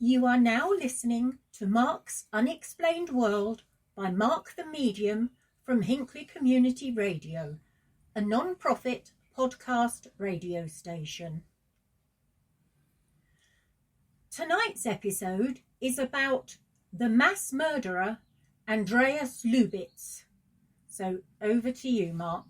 You are now listening to Mark's Unexplained World by Mark the Medium from Hinckley Community Radio, a non-profit podcast radio station. Tonight's episode is about the mass murderer Andreas Lubitz. So over to you, Mark.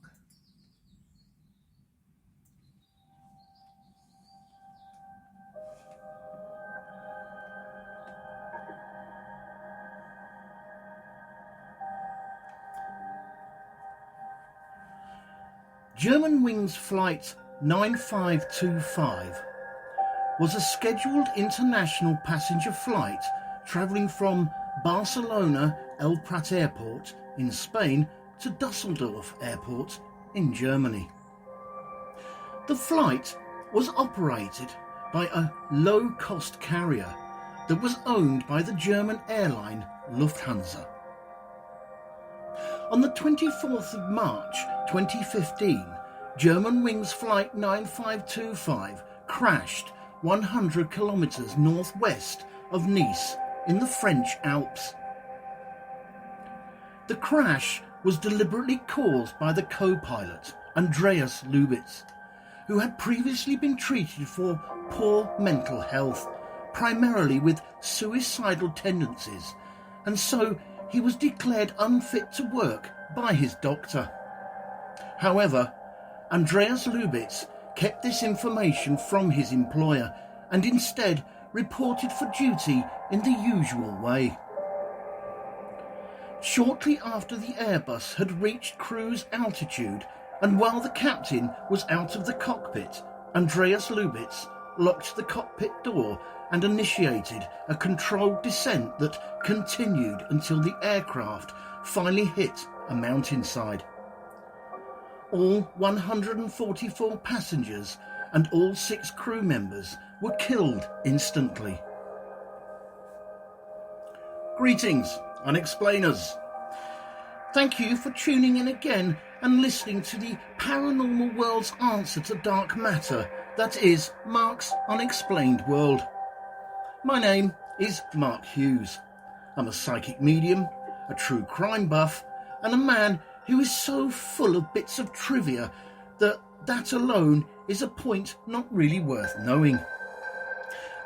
Germanwings Flight 9525 was a scheduled international passenger flight travelling from Barcelona El Prat Airport in Spain to Düsseldorf Airport in Germany. The flight was operated by a low-cost carrier that was owned by the German airline Lufthansa. On the 24th of March 2015, Germanwings Flight 9525 crashed 100 kilometres northwest of Nice in the French Alps. The crash was deliberately caused by the co-pilot, Andreas Lubitz, who had previously been treated for poor mental health, primarily with suicidal tendencies, and so he was declared unfit to work by his doctor. However, Andreas Lubitz kept this information from his employer and instead reported for duty in the usual way. Shortly after the Airbus had reached cruise altitude and while the captain was out of the cockpit, Andreas Lubitz locked the cockpit door and initiated a controlled descent that continued until the aircraft finally hit a mountainside. All 144 passengers and all 6 crew members were killed instantly. Greetings, Unexplainers. Thank you for tuning in again and listening to the paranormal world's answer to dark matter that is Mark's Unexplained World. My name is Mark Hughes. I'm a psychic medium, a true crime buff, and a man who is so full of bits of trivia that alone is a point not really worth knowing.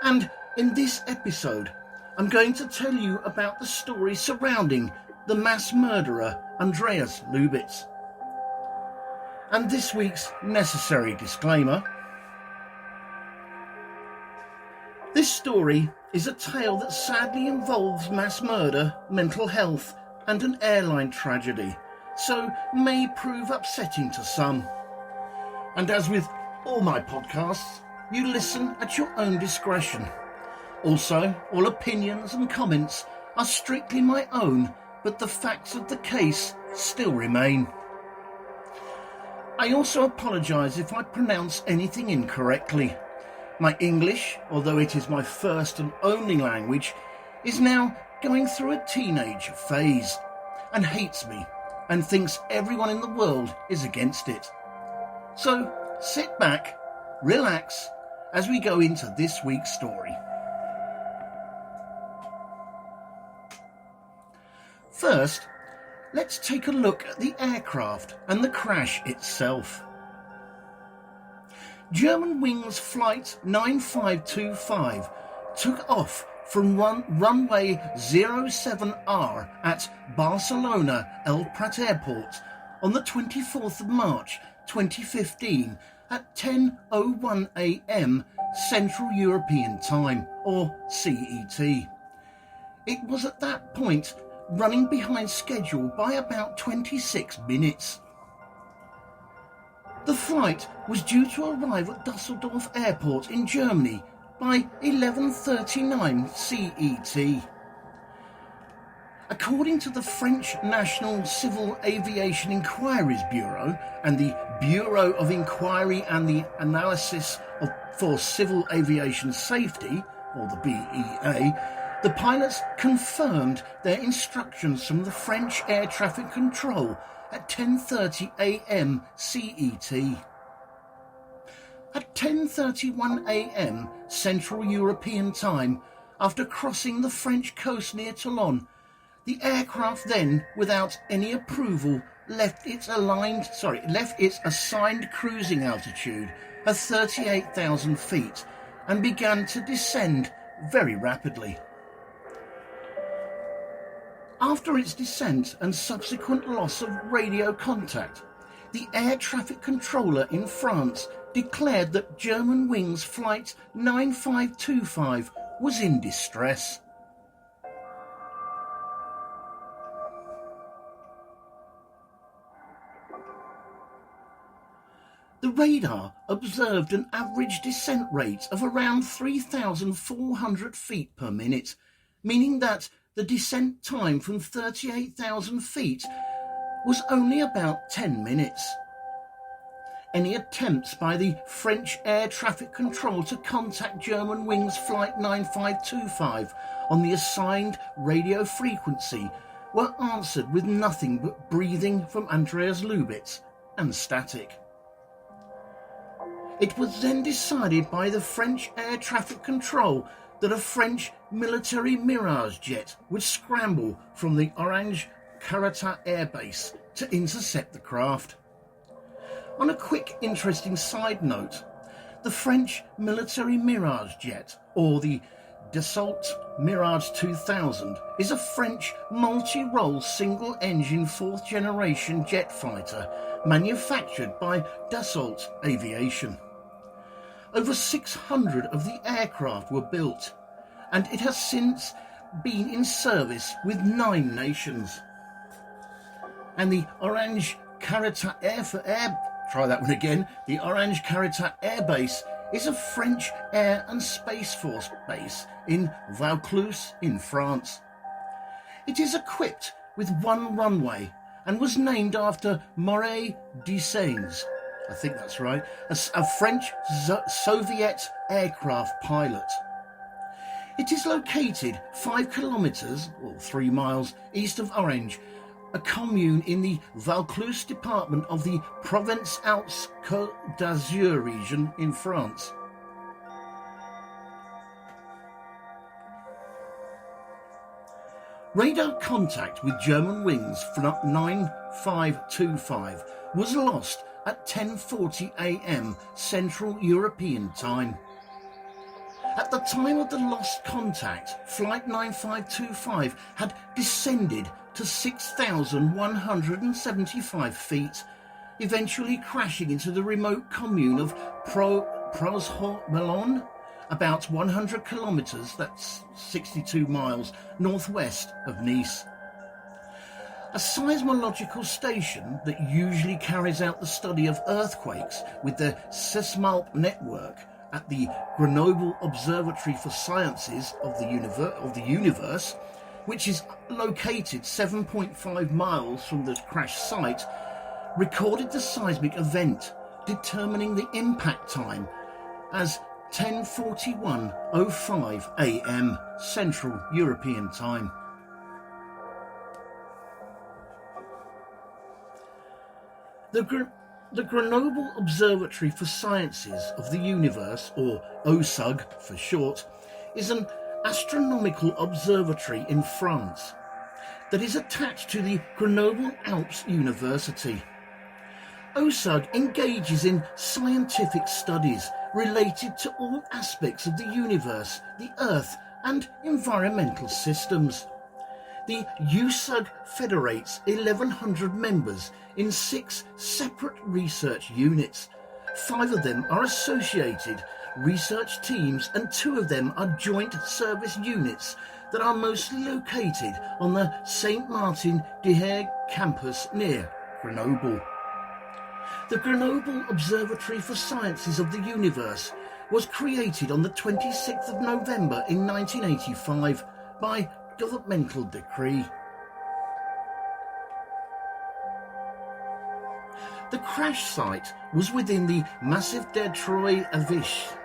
And in this episode, I'm going to tell you about the story surrounding the mass murderer Andreas Lubitz. And this week's necessary disclaimer. This story is a tale that sadly involves mass murder, mental health, and an airline tragedy, so may prove upsetting to some. And as with all my podcasts, you listen at your own discretion. Also, all opinions and comments are strictly my own, but the facts of the case still remain. I also apologise if I pronounce anything incorrectly. My English, although it is my first and only language, is now going through a teenage phase and hates me and thinks everyone in the world is against it. So sit back, relax, as we go into this week's story. First, let's take a look at the aircraft and the crash itself. Germanwings Flight 9525 took off from runway 07R at Barcelona El Prat Airport on the 24th of March 2015 at 10:01 a.m. Central European Time, or CET. It was at that point running behind schedule by about 26 minutes. The flight was due to arrive at Düsseldorf Airport in Germany by 11:39 CET. According to the French National Civil Aviation Inquiries Bureau and the Bureau of Inquiry and the Analysis for Civil Aviation Safety, or the BEA, the pilots confirmed their instructions from the French Air Traffic Control at 10:30 a.m. CET. At 10:31 a.m. Central European Time, after crossing the French coast near Toulon. The aircraft then, without any approval, left its assigned cruising altitude of 38,000 feet and began to descend very rapidly. After its descent and subsequent loss of radio contact, the air traffic controller in France declared that Germanwings Flight 9525 was in distress. The radar observed an average descent rate of around 3,400 feet per minute, meaning that the descent time from 38,000 feet was only about 10 minutes. Any attempts by the French air traffic control to contact Germanwings Flight 9525 on the assigned radio frequency were answered with nothing but breathing from Andreas Lubitz and static. It was then decided by the French air traffic control that a French military Mirage jet would scramble from the Orange Carata airbase to intercept the craft. On a quick, interesting side note, the French military Mirage jet, or the Dassault Mirage 2000, is a French multi-role single-engine fourth-generation jet fighter manufactured by Dassault Aviation. Over 600 of the aircraft were built, and it has since been in service with 9 nations. And the Orange Carata The Orange Carata Air Base is a French Air and Space Force base in Vaucluse in France. It is equipped with 1 runway and was named after Maurice Desains, I think that's right, a French Soviet aircraft pilot. It is located 5 kilometres, or 3 miles, east of Orange, a commune in the Vaucluse department of the French Alps Côte d'Azur region in France. Radar contact with Germanwings Flight 9525 was lost at 10:40 a.m. Central European Time. At the time of the lost contact, Flight 9525 had descended to 6,175 feet, eventually crashing into the remote commune of Pros-Melon, about 100 kilometres, that's 62 miles, northwest of Nice. A seismological station that usually carries out the study of earthquakes with the Seismalp network at the Grenoble Observatory for Sciences of the Universe, which is located 7.5 miles from the crash site, recorded the seismic event, determining the impact time as 10:41:05 a.m. Central European Time. The Grenoble Observatory for Sciences of the Universe, or OSUG for short, is an astronomical observatory in France that is attached to the Grenoble Alps University. OSUG engages in scientific studies related to all aspects of the universe, the Earth, and environmental systems. The USUG federates 1,100 members in 6 separate research units. 5 of them are associated research teams and 2 of them are joint service units that are mostly located on the Saint Martin de Hères campus near Grenoble. The Grenoble Observatory for Sciences of the Universe was created on the 26th of November in 1985 by governmental decree. The crash site was within the Massif des Trois Aviches,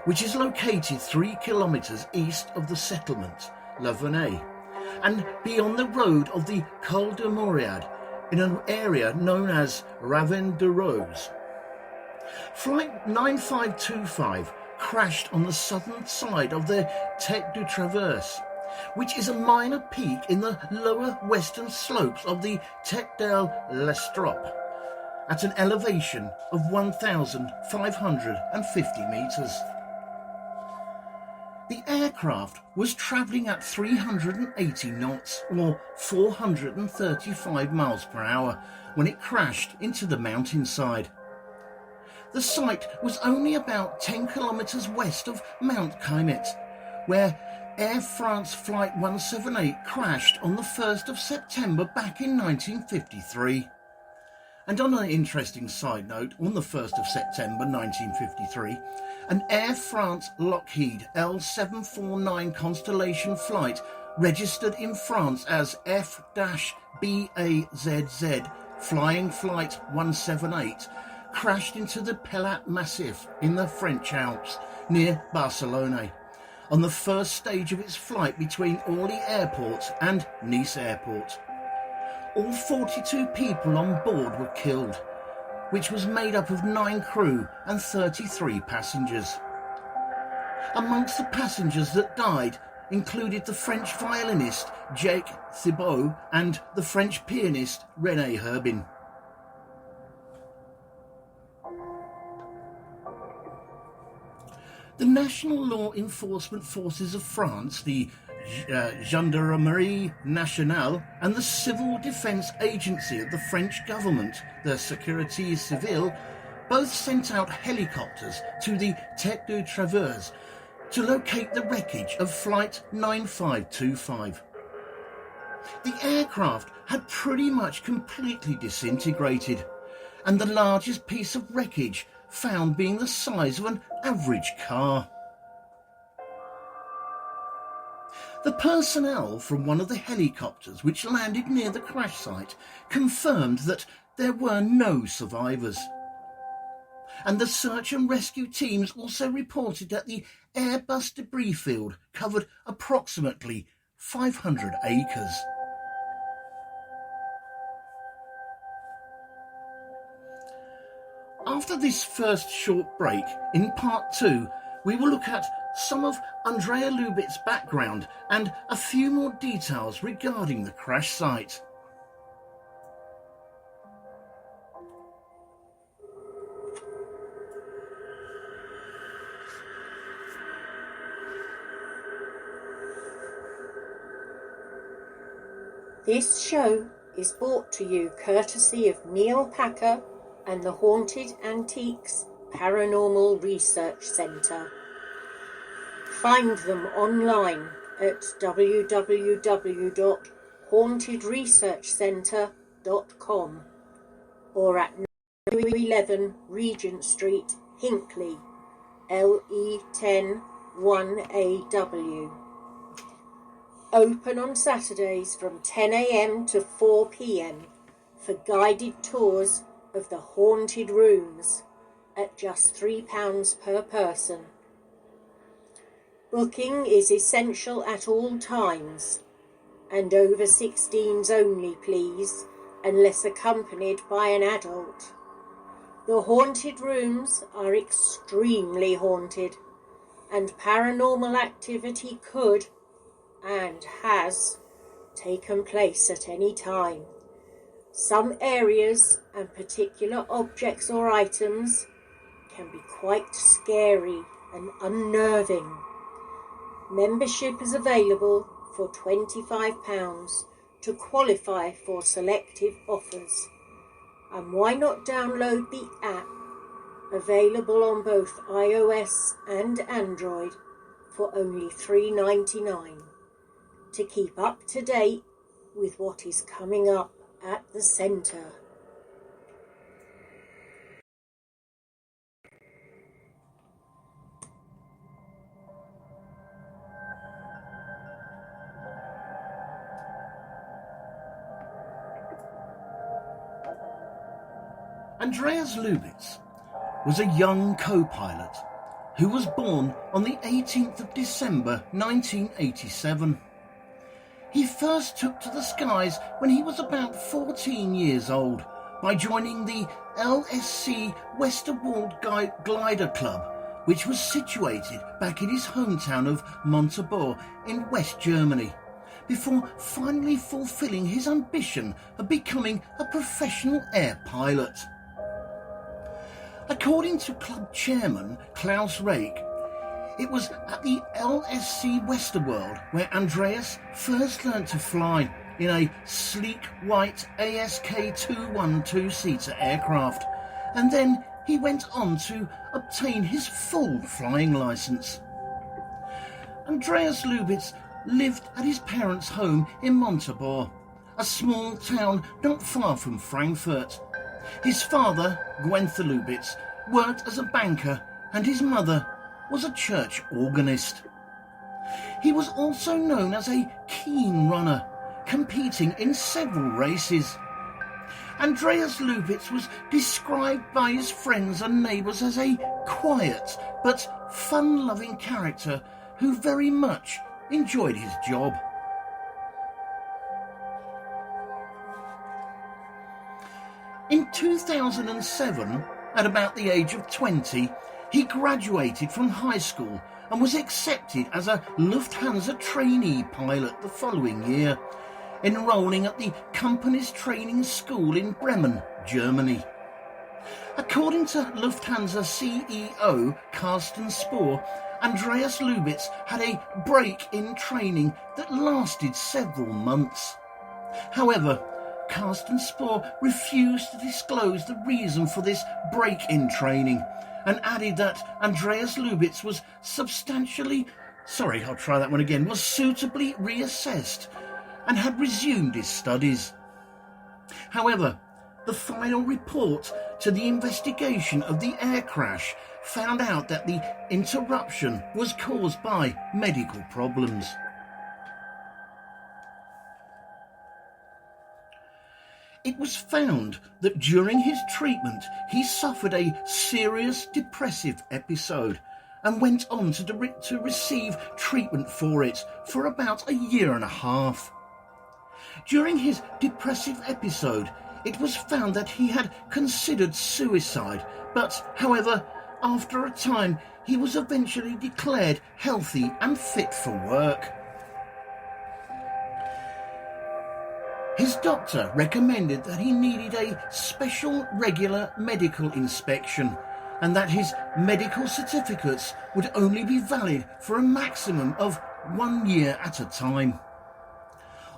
which is located 3 kilometres east of the settlement, La Vernay, and beyond the road of the Col de Moriad in an area known as Ravin de Rose. Flight 9525 crashed on the southern side of the Tête du Traverse, which is a minor peak in the lower western slopes of the Tête de l'Estrop, at an elevation of 1,550 metres. The aircraft was travelling at 380 knots or 435 miles per hour when it crashed into the mountainside. The site was only about 10 kilometres west of Mount Caimet, where Air France Flight 178 crashed on the 1st of September back in 1953. And on an interesting side note, on the 1st of September 1953, an Air France Lockheed L749 Constellation flight registered in France as F-BAZZ Flying Flight 178 crashed into the Pelat Massif in the French Alps near Barcelona on the first stage of its flight between Orly Airport and Nice Airport. All 42 people on board were killed, which was made up of 9 crew and 33 passengers. Amongst the passengers that died included the French violinist Jacques Thibault and the French pianist René Herbin. The National Law Enforcement Forces of France, the Gendarmerie Nationale, and the Civil Defence Agency of the French government, the Sécurité Civile, both sent out helicopters to the Tête du Traverse to locate the wreckage of Flight 9525. The aircraft had pretty much completely disintegrated, and the largest piece of wreckage found being the size of an average car. The personnel from one of the helicopters which landed near the crash site confirmed that there were no survivors. And the search and rescue teams also reported that the Airbus debris field covered approximately 500 acres. After this first short break, in part 2, we will look at some of Andrea Lubitz's background and a few more details regarding the crash site. This show is brought to you courtesy of Neil Packer and the Haunted Antiques Paranormal Research Centre. Find them online at www.hauntedresearchcentre.com or at 11 Regent Street, Hinckley, LE10 1AW. Open on Saturdays from 10 a.m. to 4 p.m. for guided tours of the haunted rooms at just £3 per person. Booking is essential at all times, and over 16s only, please, unless accompanied by an adult. The haunted rooms are extremely haunted, and paranormal activity could and has taken place at any time. Some areas and particular objects or items can be quite scary and unnerving. Membership is available for £25 to qualify for selective offers. And why not download the app, available on both iOS and Android, for only $3.99, to keep up to date with what is coming up at the centre. Andreas Lubitz was a young co-pilot who was born on the 18th of December 1987. He first took to the skies when he was about 14 years old by joining the LSC Westerwald Glider Club which was situated back in his hometown of Montabaur in West Germany, before finally fulfilling his ambition of becoming a professional air pilot. According to club chairman Klaus Rake, it was at the LSC Westerworld where Andreas first learnt to fly in a sleek white ASK 212-seater aircraft, and then he went on to obtain his full flying licence. Andreas Lubitz lived at his parents' home in Montabaur, a small town not far from Frankfurt. His father, Günter Lubitz, worked as a banker, and his mother was a church organist. He was also known as a keen runner, competing in several races. Andreas Lubitz was described by his friends and neighbours as a quiet but fun-loving character who very much enjoyed his job. In 2007, at about the age of 20, he graduated from high school and was accepted as a Lufthansa trainee pilot the following year, enrolling at the company's training school in Bremen, Germany. According to Lufthansa CEO Carsten Spohr, Andreas Lubitz had a break in training that lasted several months. However, Carsten Spohr refused to disclose the reason for this break in training and added that Andreas Lubitz was suitably reassessed and had resumed his studies. However, the final report to the investigation of the air crash found out that the interruption was caused by medical problems. It was found that during his treatment he suffered a serious depressive episode and went on to receive treatment for it for about a year and a half. During his depressive episode, it was found that he had considered suicide, but, however, after a time, he was eventually declared healthy and fit for work. His doctor recommended that he needed a special regular medical inspection and that his medical certificates would only be valid for a maximum of 1 year at a time.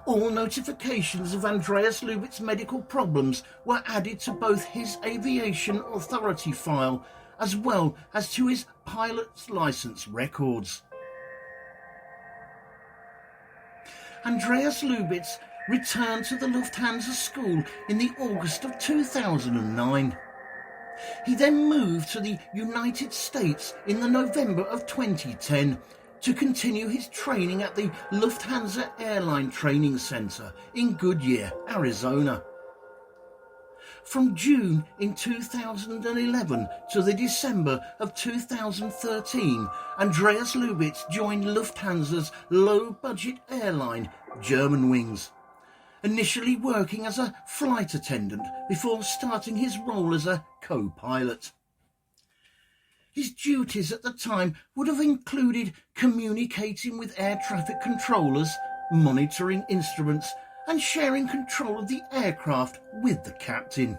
All notifications of Andreas Lubitz's medical problems were added to both his aviation authority file as well as to his pilot's license records. Andreas Lubitz returned to the Lufthansa school in the August of 2009. He then moved to the United States in the November of 2010 to continue his training at the Lufthansa Airline Training Center in Goodyear, Arizona. From June in 2011 to the December of 2013, Andreas Lubitz joined Lufthansa's low-budget airline, Germanwings, initially working as a flight attendant before starting his role as a co-pilot. His duties at the time would have included communicating with air traffic controllers, monitoring instruments, and sharing control of the aircraft with the captain.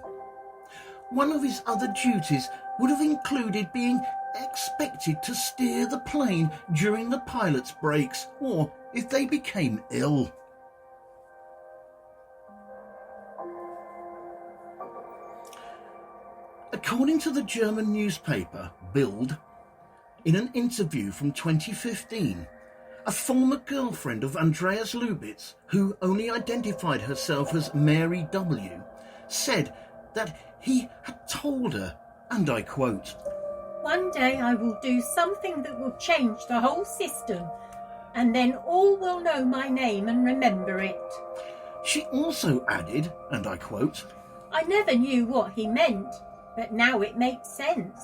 One of his other duties would have included being expected to steer the plane during the pilot's breaks or if they became ill. According to the German newspaper Bild, in an interview from 2015, a former girlfriend of Andreas Lubitz, who only identified herself as Mary W., said that he had told her, and I quote, "One day I will do something that will change the whole system, and then all will know my name and remember it." She also added, and I quote, "I never knew what he meant, but now it makes sense."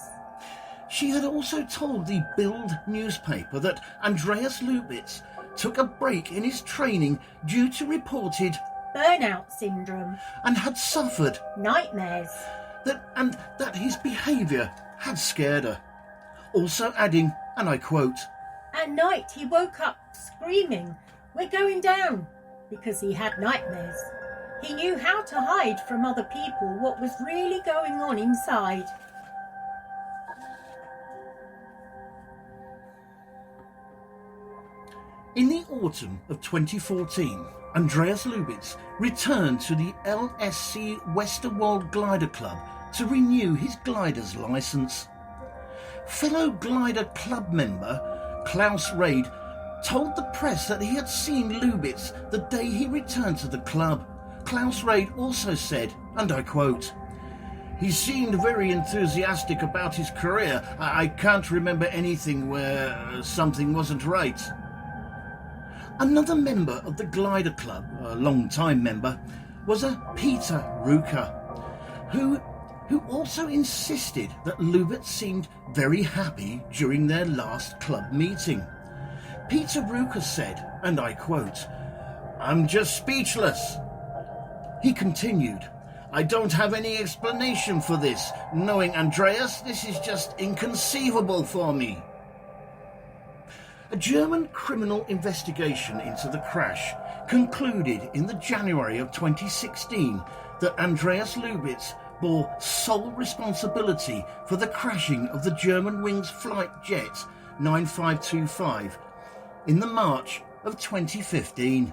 She had also told the Bild newspaper that Andreas Lubitz took a break in his training due to reported burnout syndrome and had suffered nightmares, that his behaviour had scared her. also adding, and I quote, At night he woke up screaming, "We're going down," because he had nightmares. He knew how to hide from other people what was really going on inside. In the autumn of 2014, Andreas Lubitz returned to the LSC Westerwald Glider Club to renew his glider's licence. Fellow glider club member Klaus Reid told the press that he had seen Lubitz the day he returned to the club. Klaus Reid also said, and I quote, "He seemed very enthusiastic about his career. I can't remember anything where something wasn't right." Another member of the glider club, a long-time member, was a Peter Rucker, who also insisted that Lubitz seemed very happy during their last club meeting. Peter Rucker said, and I quote, "I'm just speechless." He continued, "I don't have any explanation for this. Knowing Andreas, this is just inconceivable for me." A German criminal investigation into the crash concluded in the January of 2016 that Andreas Lubitz bore sole responsibility for the crashing of the Germanwings flight jet 9525 in the March of 2015.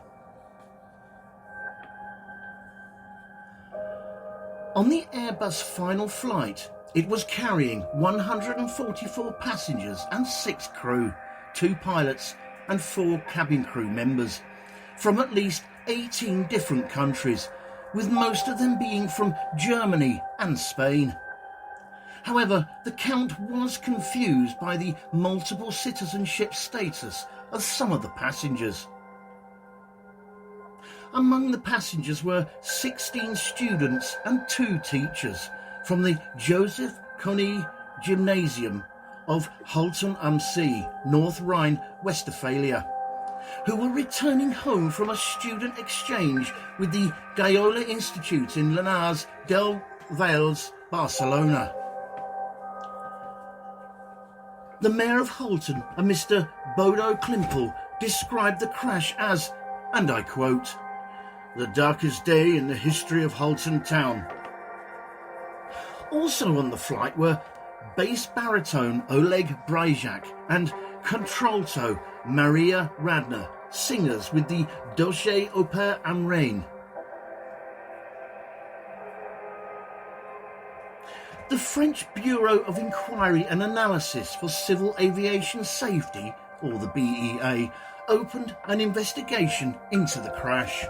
On the Airbus final flight, it was carrying 144 passengers and 6 crew, 2 pilots and 4 cabin crew members from at least 18 different countries, with most of them being from Germany and Spain. However, the count was confused by the multiple citizenship status of some of the passengers. Among the passengers were 16 students and 2 teachers from the Joseph Kony Gymnasium of Halton am See, North Rhine-Westphalia, who were returning home from a student exchange with the Gaiola Institute in Linares del Vallès, Barcelona. The Mayor of Halton, a Mr. Bodo Klimpel, described the crash as, and I quote, "the darkest day in the history of Halton town." Also on the flight were bass baritone Oleg Bryjak and contralto Maria Radner, singers with the Deutsche Oper am Rhein. The French Bureau of Inquiry and Analysis for Civil Aviation Safety, or the BEA, opened an investigation into the crash.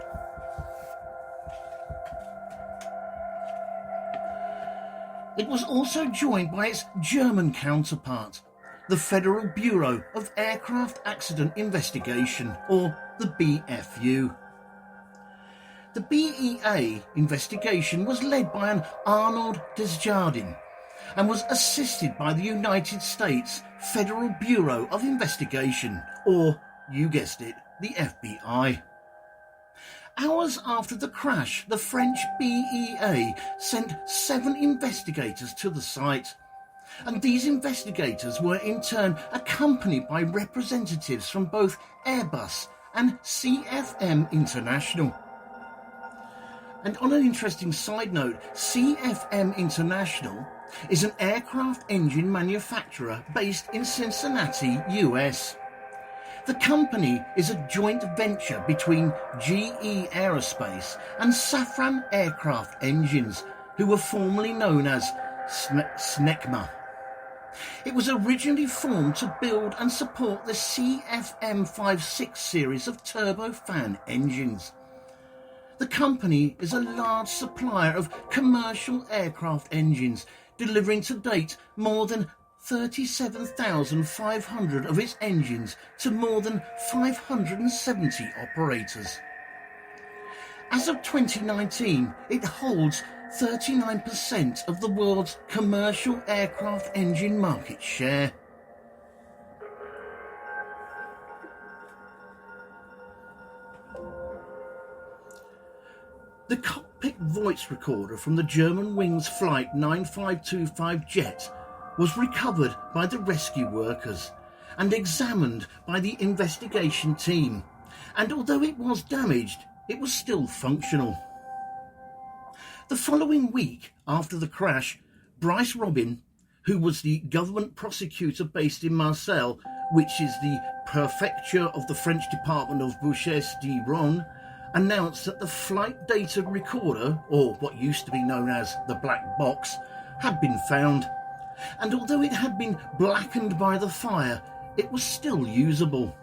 It was also joined by its German counterpart, the Federal Bureau of Aircraft Accident Investigation, or the BFU. The BEA investigation was led by an Arnold Desjardins and was assisted by the United States Federal Bureau of Investigation, or, you guessed it, the FBI. Hours after the crash, the French BEA sent 7 investigators to the site, and these investigators were in turn accompanied by representatives from both Airbus and CFM International. And on an interesting side note, CFM International is an aircraft engine manufacturer based in Cincinnati, US. The company is a joint venture between GE Aerospace and Safran Aircraft Engines, who were formerly known as Snecma. It was originally formed to build and support the CFM56 series of turbofan engines. The company is a large supplier of commercial aircraft engines, delivering to date more than 37,500 of its engines to more than 570 operators. As of 2019, it holds 39% of the world's commercial aircraft engine market share. The cockpit voice recorder from the Germanwings Flight 9525 jet was recovered by the rescue workers and examined by the investigation team, and although it was damaged, it was still functional. The following week after the crash, Brice Robin, who was the government prosecutor based in Marseille, which is the prefecture of the French department of Bouches-du-Rhône, announced that the flight data recorder, or what used to be known as the black box, had been found, and although it had been blackened by the fire, it was still usable.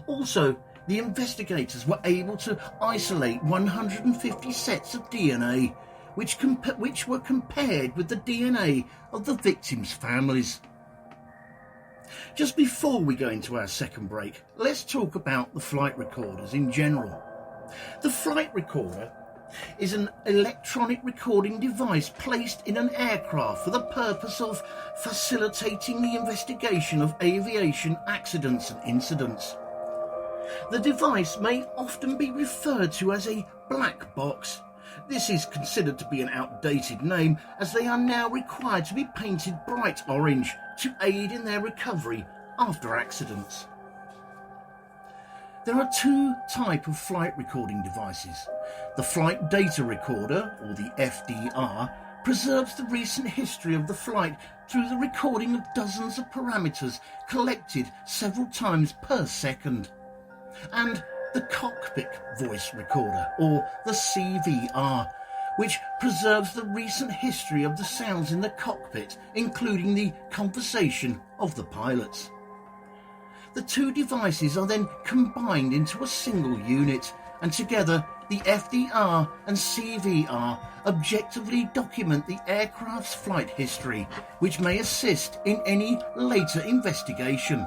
Also, the investigators were able to isolate 150 sets of DNA, which were compared with the DNA of the victims' families. Just before we go into our second break, let's talk about the flight recorders in general. The flight recorder is an electronic recording device placed in an aircraft for the purpose of facilitating the investigation of aviation accidents and incidents. The device may often be referred to as a black box. This is considered to be an outdated name, as they are now required to be painted bright orange to aid in their recovery after accidents. There are two types of flight recording devices. The flight data recorder, or the FDR, preserves the recent history of the flight through the recording of dozens of parameters collected several times per second. And the cockpit voice recorder, or the CVR, which preserves the recent history of the sounds in the cockpit, including the conversation of the pilots. The two devices are then combined into a single unit, and together the FDR and CVR objectively document the aircraft's flight history, which may assist in any later investigation.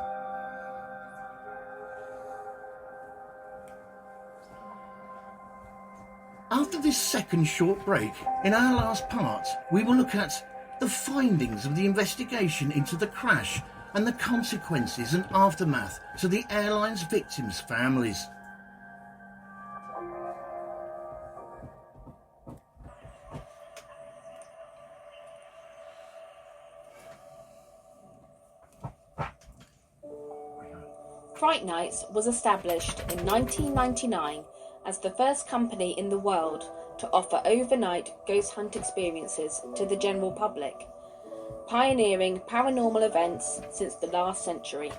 After this second short break, in our last part, we will look at the findings of the investigation into the crash and the consequences and aftermath to the airline's victims' families. Fright Nights was established in 1999 as the first company in the world to offer overnight ghost hunt experiences to the general public, pioneering paranormal events since the last century.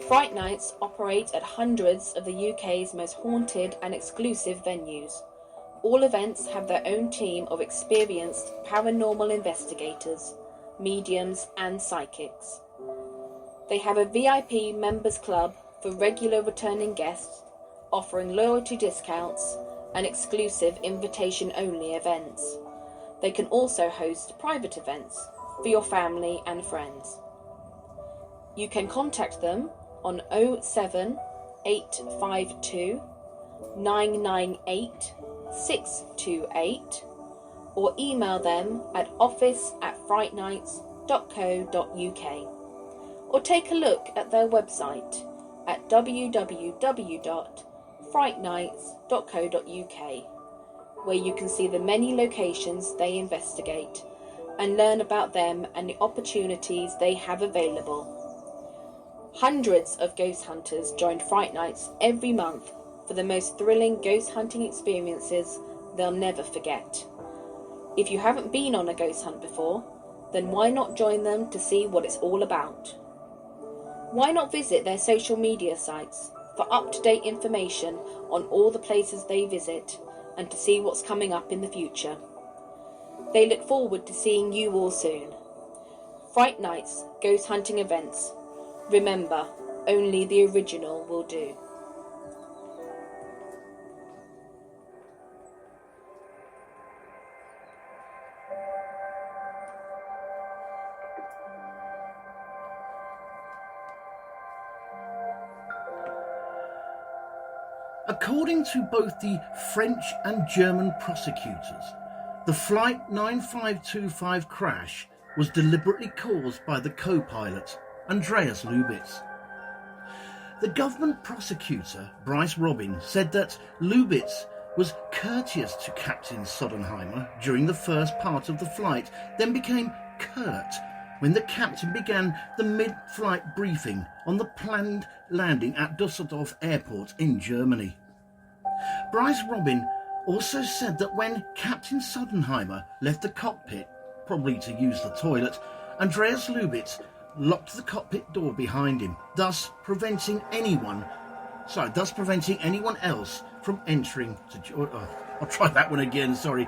Fright Nights operate at hundreds of the UK's most haunted and exclusive venues. All events have their own team of experienced paranormal investigators, mediums and psychics. They have a VIP members club for regular returning guests, offering loyalty discounts and exclusive invitation-only events. They can also host private events for your family and friends. You can contact them on 07 852 998 628 or email them at office@frightnights.co.uk, or take a look at their website at www.frightnights.co.uk, where you can see the many locations they investigate and learn about them and the opportunities they have available. Hundreds of ghost hunters join Fright Nights every month for the most thrilling ghost hunting experiences they'll never forget. If you haven't been on a ghost hunt before, then why not join them to see what it's all about? Why not visit their social media sites for up-to-date information on all the places they visit and to see what's coming up in the future? They look forward to seeing you all soon. Fright Nights Ghost Hunting Events. Remember, only the original will do. According to both the French and German prosecutors, the Flight 9525 crash was deliberately caused by the co-pilot, Andreas Lubitz. The government prosecutor, Brice Robin, said that Lubitz was courteous to Captain Sodenheimer during the first part of the flight, then became curt when the captain began the mid-flight briefing on the planned landing at Düsseldorf Airport in Germany. Brice Robin also said that when Captain Sodenheimer left the cockpit, probably to use the toilet, Andreas Lubitz locked the cockpit door behind him, thus preventing anyone else from entering to... I'll try that one again, sorry.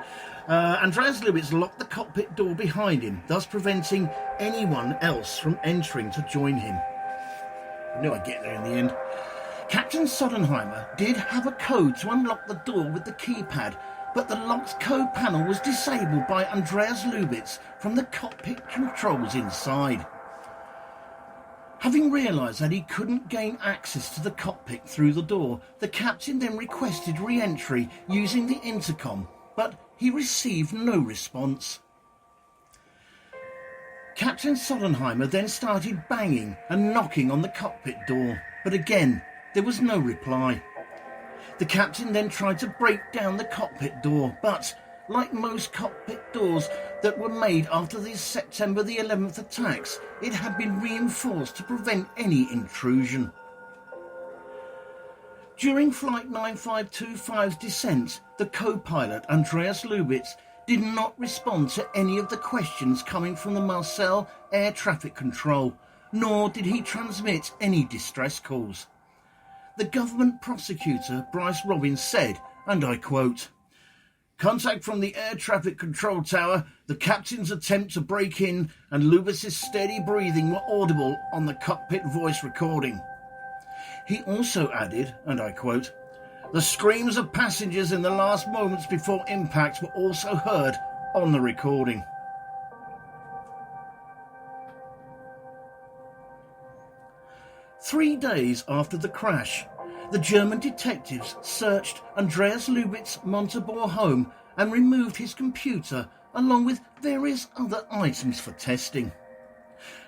Andreas Lubitz locked the cockpit door behind him, thus preventing anyone else from entering to join him. I knew I'd get there in the end. Captain Sodenheimer did have a code to unlock the door with the keypad, but the locked code panel was disabled by Andreas Lubitz from the cockpit controls inside. Having realised that he couldn't gain access to the cockpit through the door, the captain then requested re-entry using the intercom, but he received no response. Captain Sodenheimer then started banging and knocking on the cockpit door, but again there was no reply. The captain then tried to break down the cockpit door, but like most cockpit doors that were made after the September the 11th attacks, it had been reinforced to prevent any intrusion. During Flight 9525's descent, the co-pilot Andreas Lubitz did not respond to any of the questions coming from the Marseille air traffic control, nor did he transmit any distress calls. The government prosecutor, Brice Robin, said, and I quote, "Contact from the air traffic control tower, the captain's attempt to break in and Lubitz's steady breathing were audible on the cockpit voice recording." He also added, and I quote, "The screams of passengers in the last moments before impact were also heard on the recording." Three days after the crash, the German detectives searched Andreas Lubitz's Montabaur home and removed his computer along with various other items for testing.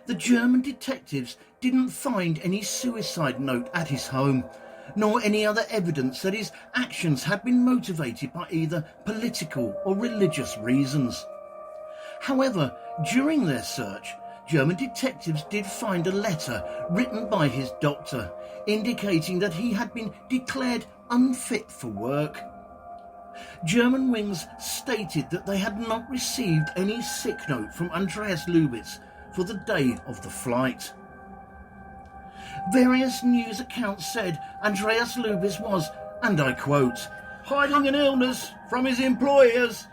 The German detectives didn't find any suicide note at his home, nor any other evidence that his actions had been motivated by either political or religious reasons. However, during their search, German detectives did find a letter written by his doctor indicating that he had been declared unfit for work. Germanwings stated that they had not received any sick note from Andreas Lubitz for the day of the flight. Various news accounts said Andreas Lubitz was, and I quote, "hiding an illness from his employers."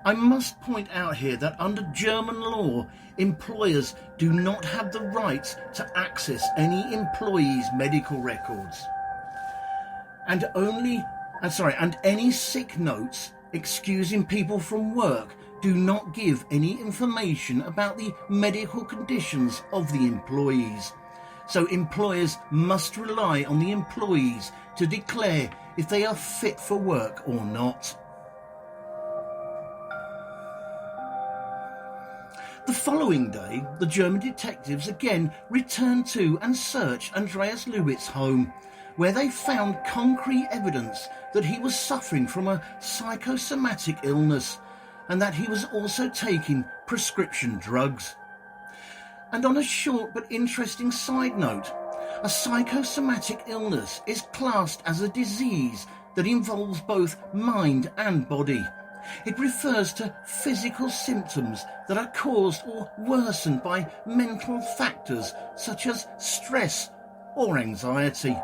I must point out here that under German law, employers do not have the right to access any employee's medical records. And any sick notes excusing people from work do not give any information about the medical conditions of the employees. So employers must rely on the employees to declare if they are fit for work or not. The following day, the German detectives again returned to and searched Andreas Lubitz's home, where they found concrete evidence that he was suffering from a psychosomatic illness and that he was also taking prescription drugs. And on a short but interesting side note, a psychosomatic illness is classed as a disease that involves both mind and body. It refers to physical symptoms that are caused or worsened by mental factors such as stress or anxiety.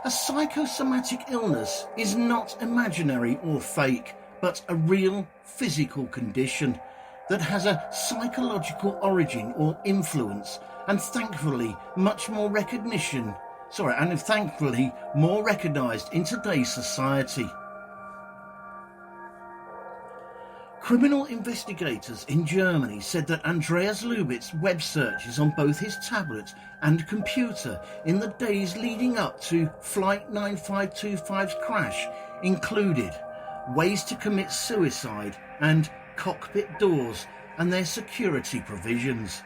A psychosomatic illness is not imaginary or fake, but a real physical condition that has a psychological origin or influence, and thankfully more recognised in today's society. Criminal investigators in Germany said that Andreas Lubitz's web searches on both his tablet and computer in the days leading up to Flight 9525's crash included ways to commit suicide and cockpit doors and their security provisions.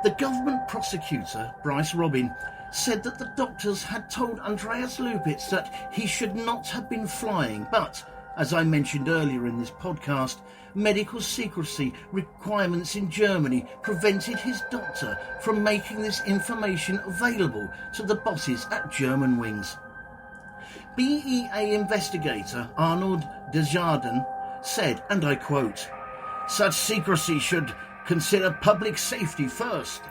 The government prosecutor, Brice Robin, said that the doctors had told Andreas Lubitz that he should not have been flying, but As I mentioned earlier in this podcast, medical secrecy requirements in Germany prevented his doctor from making this information available to the bosses at Germanwings. BEA investigator Arnold Desjardins said, and I quote, "Such secrecy should consider public safety first."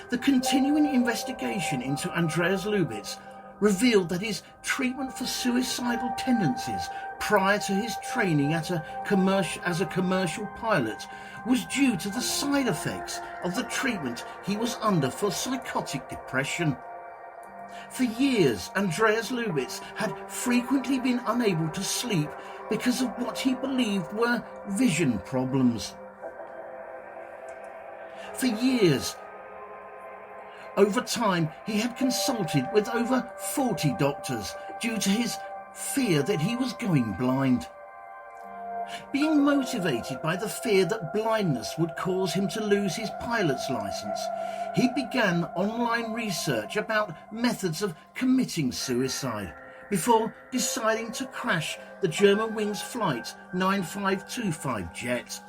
The continuing investigation into Andreas Lubitz revealed that his treatment for suicidal tendencies prior to his training as a commercial pilot was due to the side effects of the treatment he was under for psychotic depression. For years, Andreas Lubitz had frequently been unable to sleep because of what he believed were vision problems. For years, over time, he had consulted with over 40 doctors due to his fear that he was going blind. Being motivated by the fear that blindness would cause him to lose his pilot's license, he began online research about methods of committing suicide before deciding to crash the Germanwings flight 9525 jet.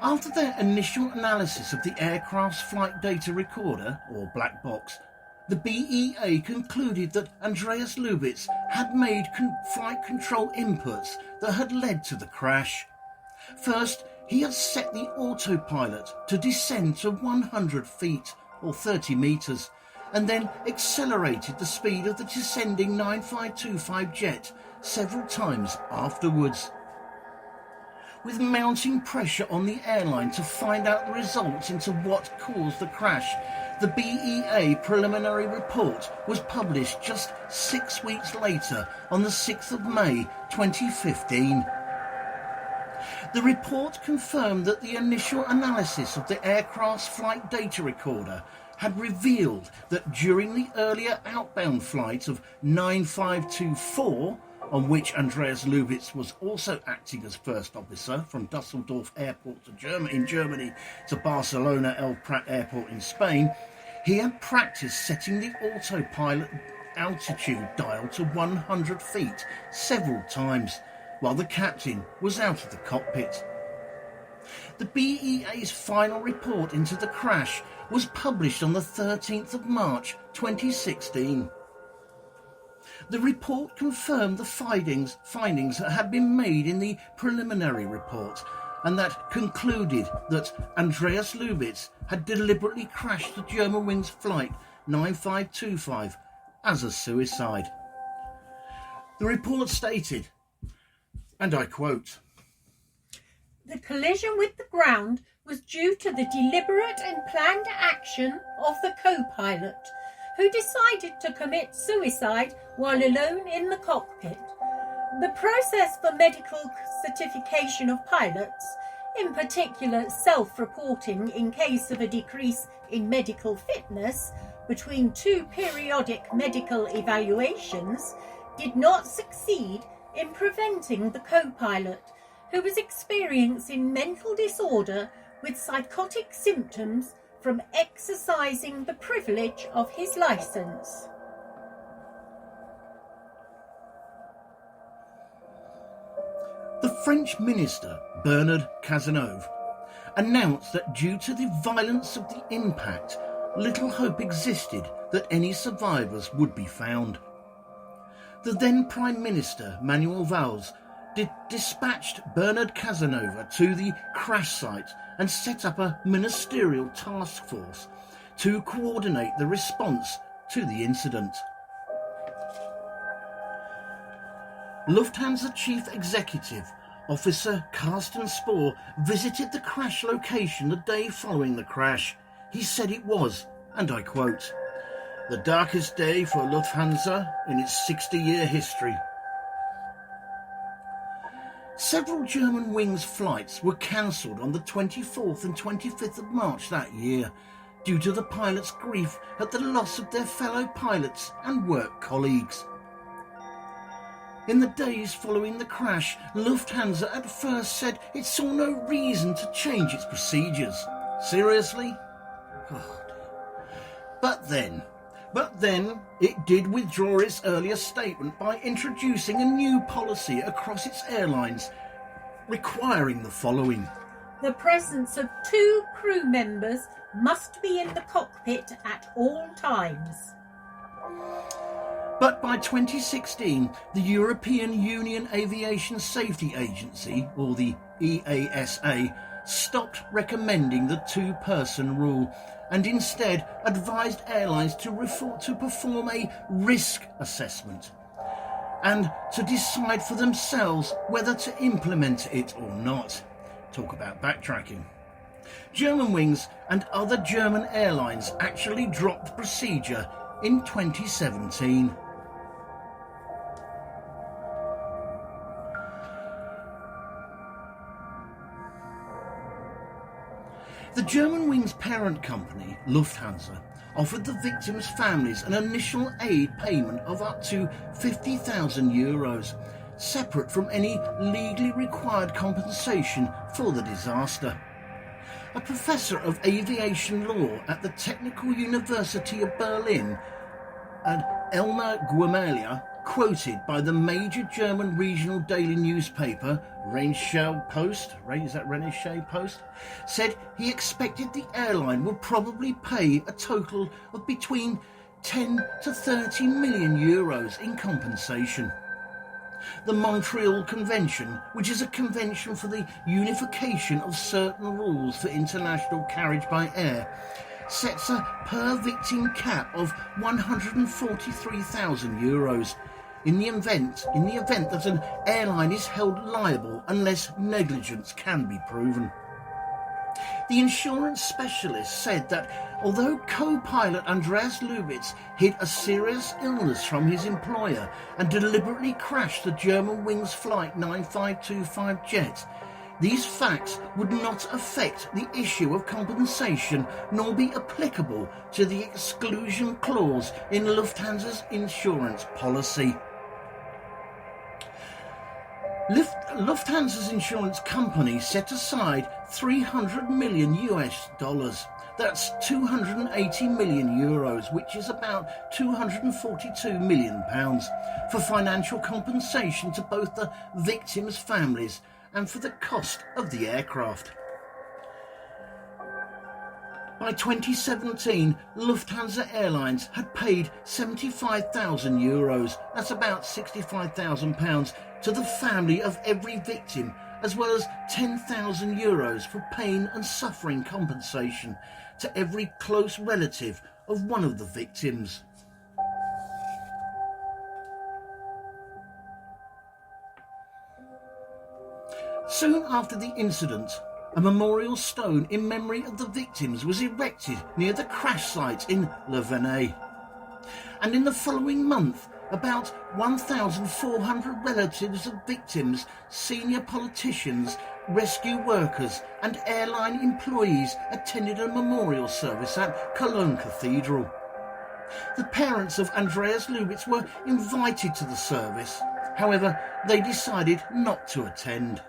After their initial analysis of the aircraft's flight data recorder, or black box, the BEA concluded that Andreas Lubitz had made flight control inputs that had led to the crash. First, he had set the autopilot to descend to 100 feet, or 30 metres, and then accelerated the speed of the descending 9525 jet several times afterwards. With mounting pressure on the airline to find out the results into what caused the crash, the BEA preliminary report was published just 6 weeks later on the 6th of May 2015. The report confirmed that the initial analysis of the aircraft's flight data recorder had revealed that during the earlier outbound flight of 9524, on which Andreas Lubitz was also acting as first officer from Dusseldorf Airport in Germany to Barcelona El Prat Airport in Spain, he had practiced setting the autopilot altitude dial to 100 feet several times while the captain was out of the cockpit. The BEA's final report into the crash was published on the 13th of March 2016. The report confirmed the findings that had been made in the preliminary report, and that concluded that Andreas Lubitz had deliberately crashed the Germanwings flight 9525 as a suicide. The report stated, and I quote, "The collision with the ground was due to the deliberate and planned action of the co-pilot, who decided to commit suicide while alone in the cockpit. The process for medical certification of pilots, in particular self-reporting in case of a decrease in medical fitness between two periodic medical evaluations, did not succeed in preventing the co-pilot, who was experiencing mental disorder with psychotic symptoms, from exercising the privilege of his license." The French minister, Bernard Cazeneuve, announced that due to the violence of the impact, little hope existed that any survivors would be found. The then Prime Minister, Manuel Valls, dispatched Bernard Cazeneuve to the crash site and set up a ministerial task force to coordinate the response to the incident. Lufthansa Chief Executive Officer Carsten Spohr visited the crash location the day following the crash. He said it was, and I quote, "the darkest day for Lufthansa in its 60-year history." Several Germanwings flights were cancelled on the 24th and 25th of March that year due to the pilots' grief at the loss of their fellow pilots and work colleagues. In the days following the crash, Lufthansa at first said it saw no reason to change its procedures. Seriously? Oh, dear. But then it did withdraw its earlier statement by introducing a new policy across its airlines, requiring the following. The presence of 2 crew members must be in the cockpit at all times. But by 2016, the European Union Aviation Safety Agency, or the EASA, stopped recommending the 2-person rule and instead advised airlines to perform a risk assessment and to decide for themselves whether to implement it or not. Talk about backtracking. Germanwings and other German airlines actually dropped the procedure in 2017. The Germanwings parent company, Lufthansa, offered the victims' families an initial aid payment of up to €50,000, separate from any legally required compensation for the disaster. A professor of aviation law at the Technical University of Berlin, and Elmar Guimelia, quoted by the major German regional daily newspaper Rheinische Post, said he expected the airline would probably pay a total of between 10 to 30 million euros in compensation. The Montreal Convention, which is a convention for the unification of certain rules for international carriage by air, sets a per victim cap of €143,000 in the event that an airline is held liable unless negligence can be proven. The insurance specialist said that although co-pilot Andreas Lubitz hid a serious illness from his employer and deliberately crashed the Germanwings Flight 9525 jet, these facts would not affect the issue of compensation nor be applicable to the exclusion clause in Lufthansa's insurance policy. Lufthansa's insurance company set aside $300 million. That's 280 million euros, which is about £242 million, for financial compensation to both the victims' families and for the cost of the aircraft. By 2017, Lufthansa Airlines had paid €75,000, that's about £65,000, to the family of every victim, as well as €10,000 for pain and suffering compensation to every close relative of one of the victims. Soon after the incident, a memorial stone in memory of the victims was erected near the crash site in Le Venet. And in the following month, about 1,400 relatives of victims, senior politicians, rescue workers and airline employees attended a memorial service at Cologne Cathedral. The parents of Andreas Lubitz were invited to the service. However, they decided not to attend.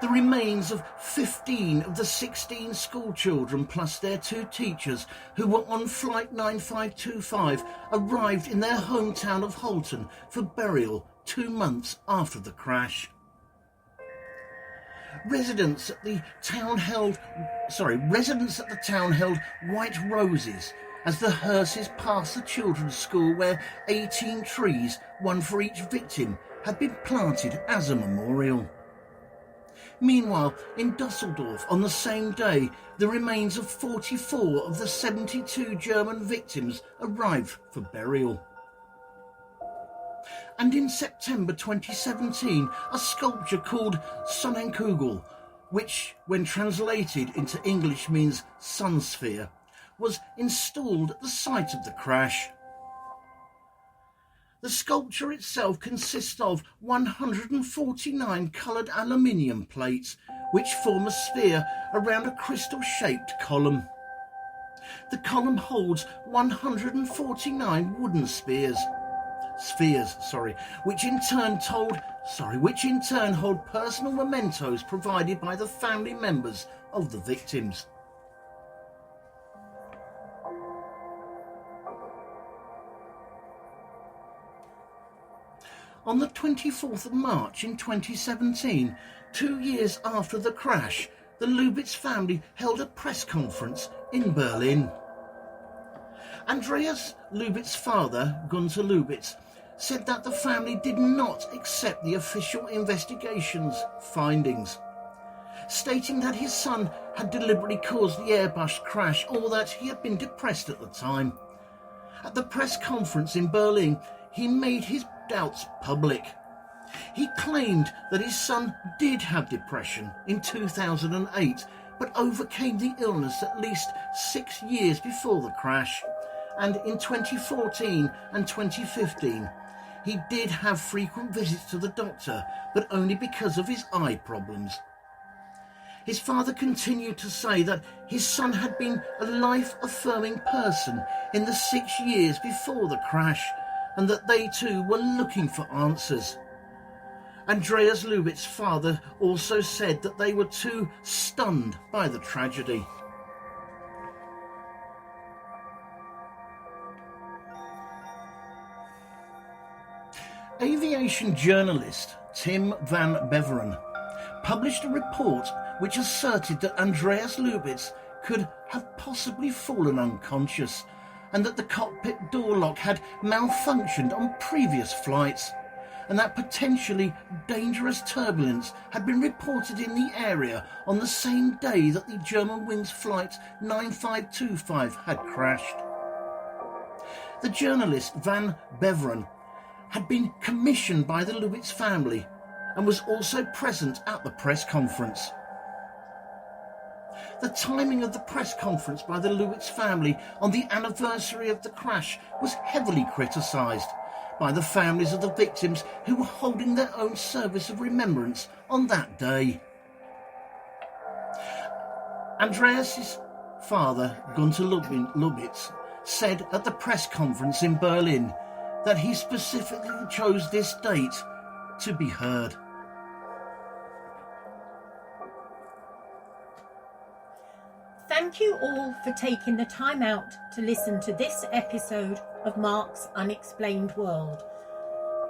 The remains of 15 of the 16 school children plus their 2 teachers who were on Flight 9525 arrived in their hometown of Holton for burial 2 months after the crash. Residents at the town held white roses as the hearses passed the children's school where 18 trees, one for each victim, had been planted as a memorial. Meanwhile, in Dusseldorf on the same day, the remains of 44 of the 72 German victims arrived for burial. And in September 2017, a sculpture called Sonnenkugel, which, when translated into English means sun sphere, was installed at the site of the crash. The sculpture itself consists of 149 coloured aluminium plates, which form a sphere around a crystal-shaped column. The column holds 149 wooden spheres, which in turn hold personal mementos provided by the family members of the victims. on the 24th of March in 2017, 2 years after the crash, the Lubitz family held a press conference in Berlin. Andreas Lubitz's father, Günter Lubitz, said that the family did not accept the official investigation's findings, stating that his son had deliberately caused the Airbus crash or that he had been depressed at the time. At the press conference in Berlin, he made his doubts public. He claimed that his son did have depression in 2008, but overcame the illness at least 6 years before the crash. And in 2014 and 2015, he did have frequent visits to the doctor, but only because of his eye problems. His father continued to say that his son had been a life-affirming person in the 6 years before the crash, and that they too were looking for answers. Andreas Lubitz's father also said that they were too stunned by the tragedy. Aviation journalist Tim van Beveren published a report which asserted that Andreas Lubitz could have possibly fallen unconscious and that the cockpit door lock had malfunctioned on previous flights, and that potentially dangerous turbulence had been reported in the area on the same day that the Germanwings flight 9525 had crashed. The journalist Van Beveren had been commissioned by the Lubitz family and was also present at the press conference. The timing of the press conference by the Lubitz family on the anniversary of the crash was heavily criticised by the families of the victims who were holding their own service of remembrance on that day. Andreas's father, Günter Lubitz, said at the press conference in Berlin that he specifically chose this date to be heard. Thank you all for taking the time out to listen to this episode of Mark's Unexplained World.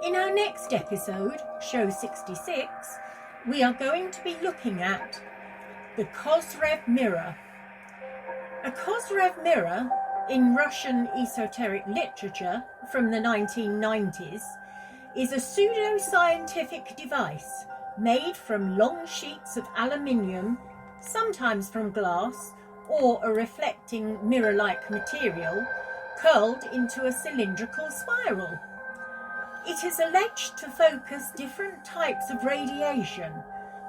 In our next episode, show 66, we are going to be looking at the Kozrev Mirror. A Kozrev mirror, in Russian esoteric literature from the 1990s, is a pseudo-scientific device made from long sheets of aluminium, sometimes from glass, or a reflecting mirror-like material, curled into a cylindrical spiral. It is alleged to focus different types of radiation,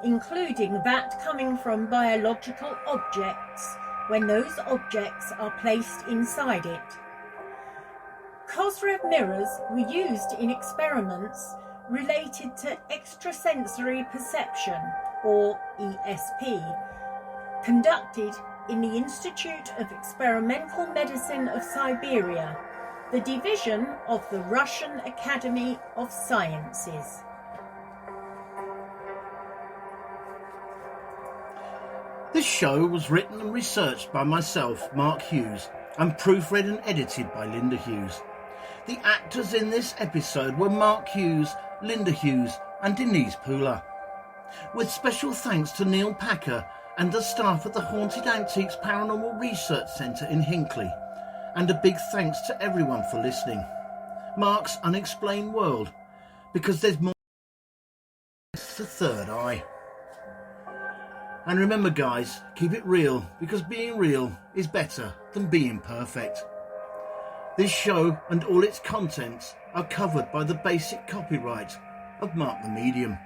including that coming from biological objects, when those objects are placed inside it. Kozrev mirrors were used in experiments related to extrasensory perception, or ESP, conducted in the Institute of Experimental Medicine of Siberia, the division of the Russian Academy of Sciences. This show was written and researched by myself, Mark Hughes, and proofread and edited by Linda Hughes. The actors in this episode were Mark Hughes, Linda Hughes and Denise Pooler, with special thanks to Neil Packer and the staff at the Haunted Antiques Paranormal Research Centre in Hinckley, and a big thanks to everyone for listening. Mark's Unexplained World, because there's more to the third eye. And remember guys, keep it real, because being real is better than being perfect. This show and all its contents are covered by the basic copyright of Mark the Medium.